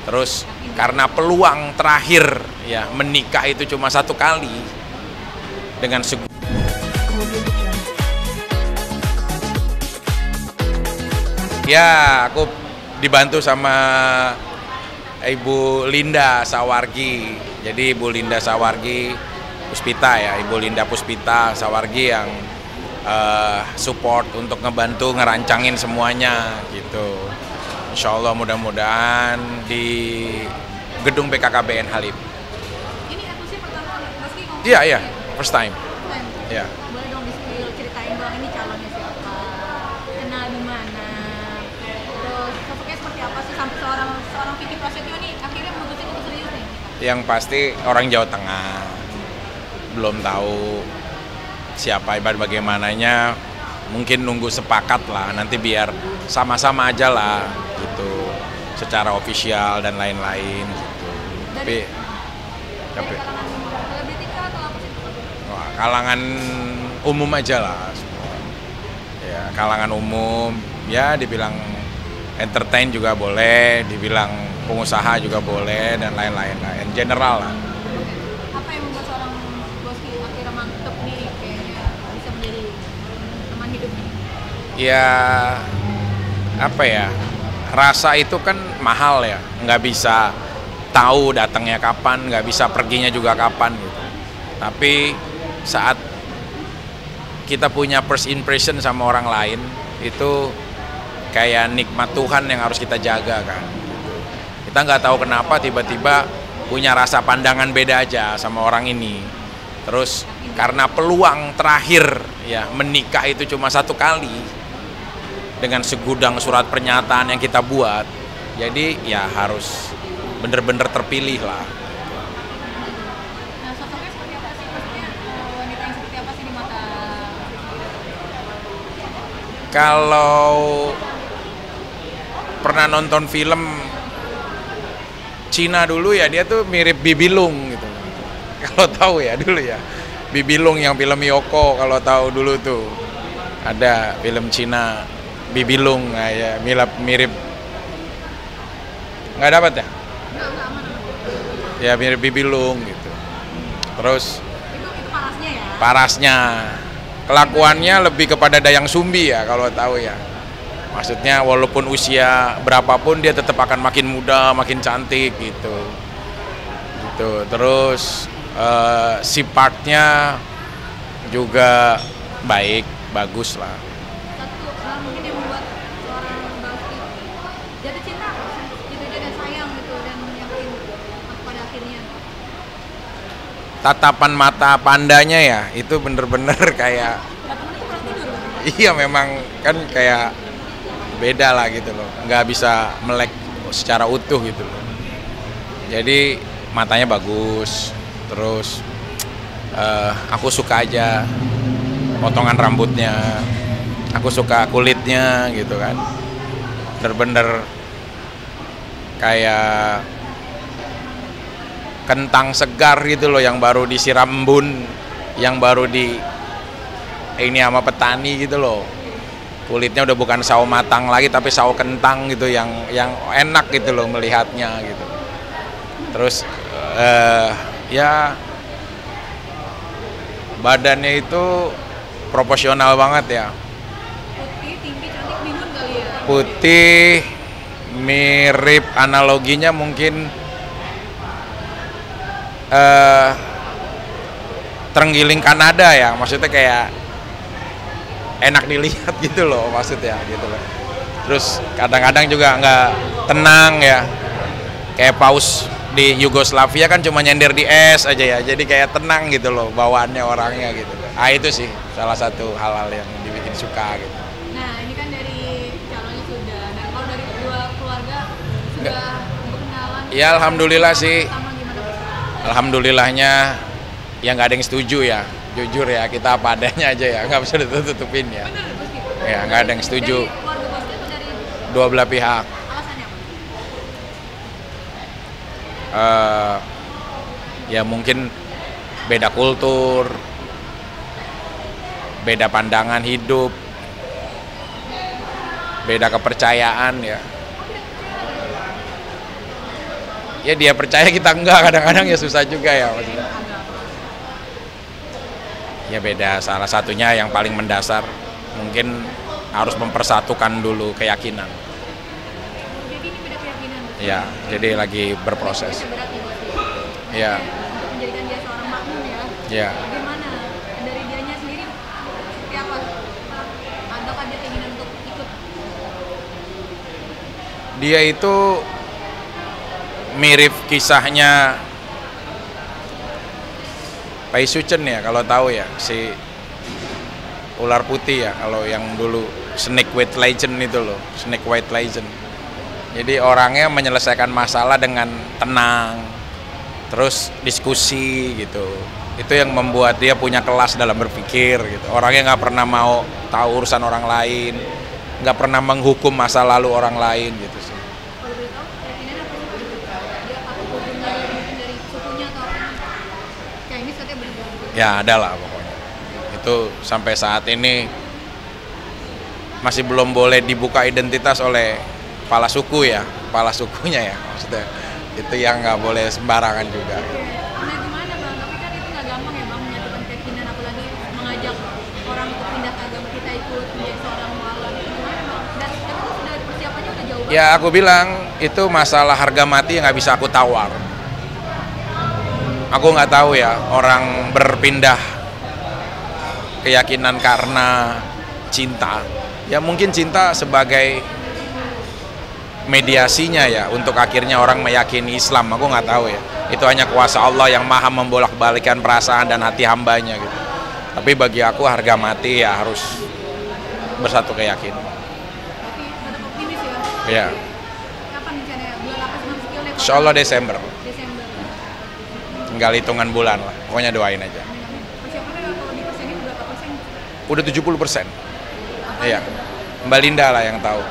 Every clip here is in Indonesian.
Terus karena peluang terakhir ya menikah itu cuma satu kali dengan ya aku dibantu sama Ibu Linda Sawargi. Jadi Ibu Linda Sawargi Puspita ya, Ibu Linda Puspita Sawargi yang support untuk ngebantu ngerancangin semuanya gitu. Insya Allah mudah-mudahan di gedung BKKBN Halim. Ini Atusi pertama meski ngomong. Iya, first time. Ya. Boleh dong ceritain dong ini calonnya siapa, kenal di mana, terus sosoknya seperti apa sih sampai seorang Vicky Prasetyo nih akhirnya memutuskan untuk serius nih. Yang pasti orang Jawa Tengah, belum tahu siapa ibarat bagaimananya, mungkin nunggu sepakat lah, nanti biar sama-sama aja lah gitu, secara ofisial dan lain-lain gitu. Dari kalangan selebriti kah atau apa sih? Wah, kalangan umum aja lah semua. Ya, kalangan umum, ya dibilang entertain juga boleh, dibilang pengusaha juga boleh, dan lain-lain lah, in general lah. Apa yang membuat seorang Boski akhirnya mantep nih kayaknya bisa menjadi teman hidupnya? Ya, apa ya, rasa itu kan mahal ya, nggak bisa tahu datangnya kapan, nggak bisa perginya juga kapan gitu. Tapi saat kita punya first impression sama orang lain, itu kayak nikmat Tuhan yang harus kita jaga kan. Kita nggak tahu kenapa tiba-tiba punya rasa pandangan beda aja sama orang ini. Terus karena peluang terakhir ya menikah itu cuma satu kali dengan segudang surat pernyataan yang kita buat, jadi ya harus bener-bener terpilih lah. Nah, sosoknya seperti apa sih? Maksudnya wanita yang seperti apa sih di mata? Kalau pernah nonton film Cina dulu ya, dia tuh mirip Bibi Lung gitu. Kalau tahu ya dulu ya, Bibi Lung yang film Yoko, kalau tahu dulu tuh ada film Cina Bibi Lung, nah, ya mirip nggak dapat ya? Enggak aman. Ya mirip Bibi Lung gitu. Terus Itu parasnya ya? parasnya, kelakuannya lebih kepada Dayang Sumbi ya kalau tahu ya. Maksudnya walaupun usia berapapun dia tetap akan makin muda, makin cantik gitu. Gitu. Terus sifatnya juga baik, bagus lah. Satu mungkin yang membuat seorang Boski jatuh cinta gitu dan sayang gitu dan yakin pada akhirnya. Tatapan mata pandanya ya itu bener-bener kayak Temen itu pernah tidur kan? iya memang kan kayak beda lah gitu loh, nggak bisa melek secara utuh gitu loh. Jadi matanya bagus, terus aku suka aja potongan rambutnya, aku suka kulitnya gitu kan, bener-bener kayak kentang segar gitu loh yang baru disiram embun, yang baru di ini sama petani gitu loh. Kulitnya udah bukan sawo matang lagi tapi sawo kentang gitu yang enak gitu loh melihatnya gitu. Terus ya badannya itu proporsional banget ya. Putih, tinggi, cantik, bihun kali ya? Putih, mirip analoginya mungkin terenggiling Kanada ya, maksudnya kayak enak dilihat gitu loh maksudnya gitu loh. Terus kadang-kadang juga nggak tenang ya, kayak paus di Yugoslavia kan cuma nyender di es aja ya, jadi kayak tenang gitu loh bawaannya orangnya gitu. Ah itu sih salah satu hal-hal yang dibikin suka gitu. Nah, ini kan dari calonnya sudah. Nah, kalau dari kedua keluarga sudah berkenalan. Ya alhamdulillah sih, Pertama gimana Pak? alhamdulillahnya ya nggak ada yang setuju ya, jujur ya kita apa adanya aja ya, nggak bisa ditutupin ya. Bener, Boski? Ya nggak ada yang setuju, Dari keluarga Boski atau dari dua belah pihak. alasannya apa? Ya mungkin beda kultur, beda pandangan hidup, beda kepercayaan ya. ya dia percaya kita enggak, kadang-kadang ya susah juga ya maksudnya. Ya beda, salah satunya yang paling mendasar mungkin harus mempersatukan dulu keyakinan. Jadi ini beda keyakinan. Ya, jadi lagi berproses. Berat nih buat dia. Ya, Untuk menjadikan dia seorang makmum ya. ya. Bagaimana dari dianya sendiri seperti apa? Adakah dia keinginan untuk ikut? Dia itu mirip kisahnya Pai Suchen ya, kalau tahu ya, si ular putih ya, kalau yang dulu Snake White Legend itu loh, Snake White Legend. Jadi orangnya menyelesaikan masalah dengan tenang, terus diskusi gitu. Itu yang membuat dia punya kelas dalam berpikir gitu. Orangnya nggak pernah mau tahu urusan orang lain, nggak pernah menghukum masa lalu orang lain gitu sih. Kalau boleh tahu keyakinan apa sih? Dia apa hukumnya mungkin dari sukunya atau apa? Kayak ini katanya benar-benar. Ya ada lah pokoknya. Itu sampai saat ini masih belum boleh dibuka identitas oleh kepala suku ya, kepala sukunya ya maksudnya. Itu yang nggak boleh sembarangan juga. Nah gimana bang? Tapi kan itu nggak gampang ya bang menyatukan keyakinan, apalagi mengajak orang untuk pindah ke agama kita ikut menjadi seorang mualaf. Gimana bang? Dan itu sudah persiapannya udah jauh banget. Ya aku bilang itu masalah harga mati yang nggak bisa aku tawar. Aku nggak tahu ya orang berpindah keyakinan karena cinta. Ya mungkin cinta sebagai mediasinya ya untuk akhirnya orang meyakini Islam. Aku nggak tahu ya. Itu hanya kuasa Allah yang maha membolak-balikan perasaan dan hati hambanya gitu. Tapi bagi aku harga mati ya harus bersatu keyakinan. Tapi tetap optimis ya. Ya, Kapan rencananya? Bulan apa sih Bang Sikil? insya Allah Desember. Desember. Tinggal hitungan bulan lah. Pokoknya doain aja. Persiapannya kalau di persen ini berapa persen? Udah 70%. Iya. Mbak Linda lah yang tahu.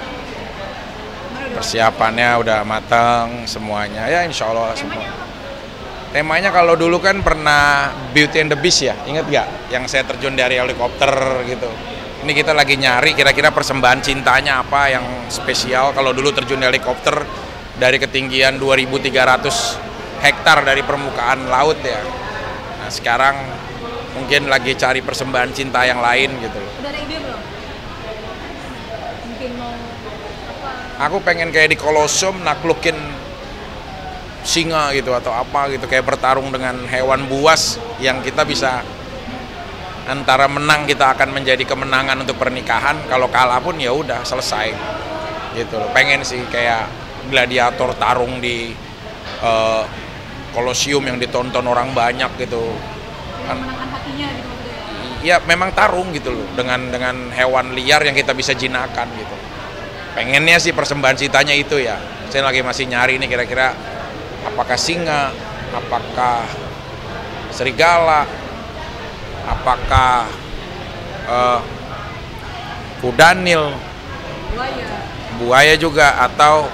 Persiapannya udah matang semuanya. Ya insya Allah semua. Temanya kalau dulu kan pernah Beauty and the Beast ya, inget gak? Yang saya terjun dari helikopter gitu. Ini kita lagi nyari kira-kira persembahan cintanya apa yang spesial. Kalau dulu terjun dari helikopter dari ketinggian 2.300 hektar dari permukaan laut ya. Nah sekarang mungkin lagi cari persembahan cinta yang lain gitu. Udah ada ide belum? Mungkin mau apa? Aku pengen kayak di Kolosseum naklukin singa gitu atau apa gitu, kayak bertarung dengan hewan buas yang kita bisa antara menang kita akan menjadi kemenangan untuk pernikahan, kalau kalah pun ya udah selesai gitu loh. Pengen sih kayak gladiator tarung di Kolosium yang ditonton orang banyak gitu kan. Menangkan hatinya gitu maksudnya. Ya memang tarung gitu loh dengan hewan liar yang kita bisa jinakan gitu. Pengennya sih persembahan cintanya itu ya. Saya lagi masih nyari nih kira-kira apakah singa, apakah serigala, apakah kudanil, buaya juga, atau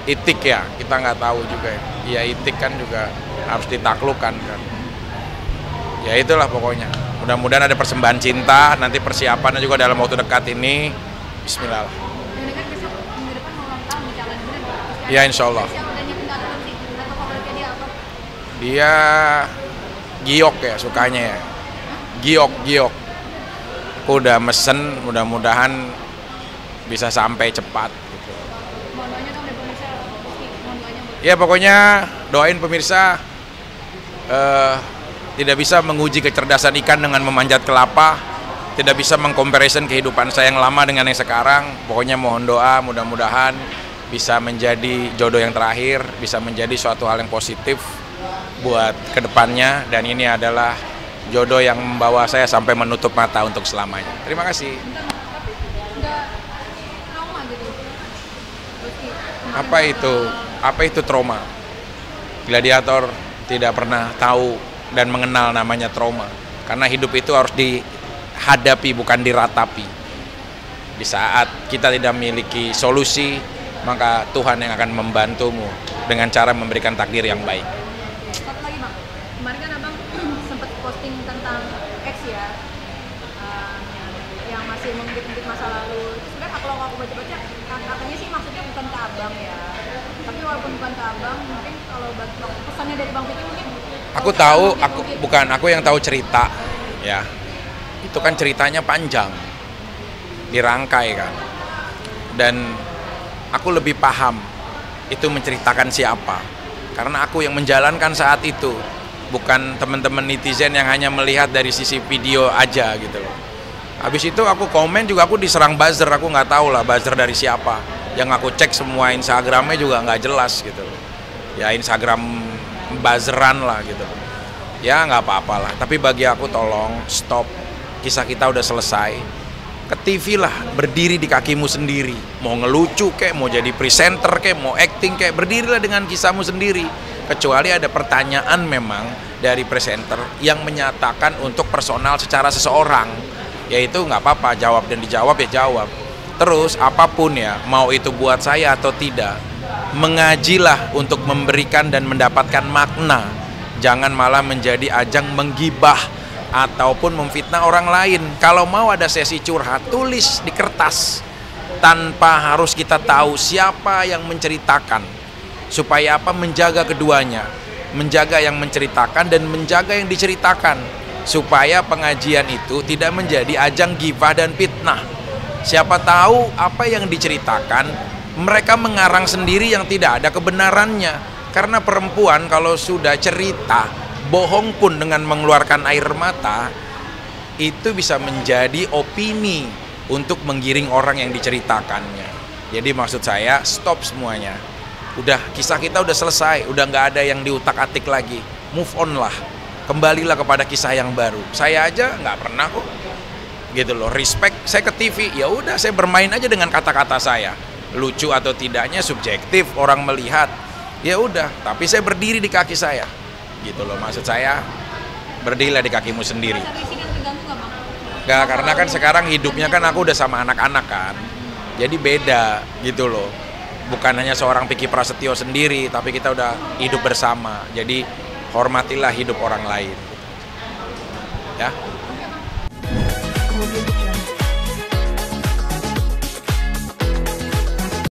itik ya, kita nggak tahu juga ya. Itik kan juga harus ditaklukkan kan. Ya itulah pokoknya. Mudah-mudahan ada persembahan cinta, nanti persiapannya juga dalam waktu dekat ini. Bismillah. Dan kan besok minggu depan mau ulang tahun di calon bener. Ya insya Allah. Dia giok ya sukanya ya. Giok. Aku udah mesen, mudah-mudahan bisa sampai cepat gitu. Mohon doanya dong dari pemirsa. Mohon doanya buat Ya pokoknya doain pemirsa tidak bisa menguji kecerdasan ikan dengan memanjat kelapa, tidak bisa mengkomparison kehidupan saya yang lama dengan yang sekarang. Pokoknya mohon doa, mudah-mudahan bisa menjadi jodoh yang terakhir, bisa menjadi suatu hal yang positif buat kedepannya, dan ini adalah jodoh yang membawa saya sampai menutup mata untuk selamanya. Terima kasih. tapi nggak trauma gitu. Apa itu trauma? Gladiator tidak pernah tahu dan mengenal namanya trauma, karena hidup itu harus dihadapi bukan diratapi. Di saat kita tidak memiliki solusi, maka Tuhan yang akan membantumu dengan cara memberikan takdir yang baik. Satu lagi bang, kemarin kan abang sempat posting tentang X ya, yang masih mengungkit-ungkit masa lalu. Itu sebenarnya kalau aku baca-baca, katanya sih maksudnya bukan ke abang ya, tapi walaupun bukan ke abang, mungkin kalau bagi pesannya dari Bang Vicky mungkin Aku tahu, aku yang tahu cerita, ya. Itu kan ceritanya panjang, dirangkai kan. Dan aku lebih paham itu menceritakan siapa. Karena aku yang menjalankan saat itu, bukan teman-teman netizen yang hanya melihat dari sisi video aja gitu loh. Habis itu aku komen juga, aku diserang buzzer, aku nggak tahu lah buzzer dari siapa. Yang aku cek semua Instagramnya juga nggak jelas gitu loh. Ya Instagram buzzeran lah gitu. Ya nggak apa-apa lah, tapi bagi aku tolong stop, kisah kita udah selesai. Ke TV lah, berdiri di kakimu sendiri. Mau ngelucu kek, mau jadi presenter kek, mau acting kek, berdirilah dengan kisahmu sendiri. Kecuali ada pertanyaan memang dari presenter yang menyatakan untuk personal secara seseorang, yaitu nggak apa-apa, jawab dan dijawab ya jawab. Terus apapun ya, mau itu buat saya atau tidak, mengajilah untuk memberikan dan mendapatkan makna. Jangan malah menjadi ajang menggibah ataupun memfitnah orang lain. Kalau mau ada sesi curhat, tulis di kertas tanpa harus kita tahu siapa yang menceritakan. Supaya apa? Menjaga keduanya, menjaga yang menceritakan dan menjaga yang diceritakan, supaya pengajian itu tidak menjadi ajang gibah dan fitnah. Siapa tahu apa yang diceritakan mereka mengarang sendiri yang tidak ada kebenarannya. Karena perempuan kalau sudah cerita bohong pun dengan mengeluarkan air mata, itu bisa menjadi opini untuk menggiring orang yang diceritakannya. Jadi maksud saya stop semuanya. Udah, kisah kita udah selesai, udah nggak ada yang diutak-atik lagi. Move on lah, kembalilah kepada kisah yang baru. Saya aja nggak pernah kok gitu loh, respect. Saya ke TV, ya udah saya bermain aja dengan kata-kata saya. Lucu atau tidaknya subjektif, orang melihat. Ya udah, tapi saya berdiri di kaki saya. Gitu loh, maksud saya berdirilah di kakimu sendiri. Gak, karena kan sekarang hidupnya kan aku udah sama anak-anak kan. Jadi beda gitu loh. Bukan hanya seorang Vicky Prasetyo sendiri, tapi kita udah hidup bersama. Jadi hormatilah hidup orang lain. Ya.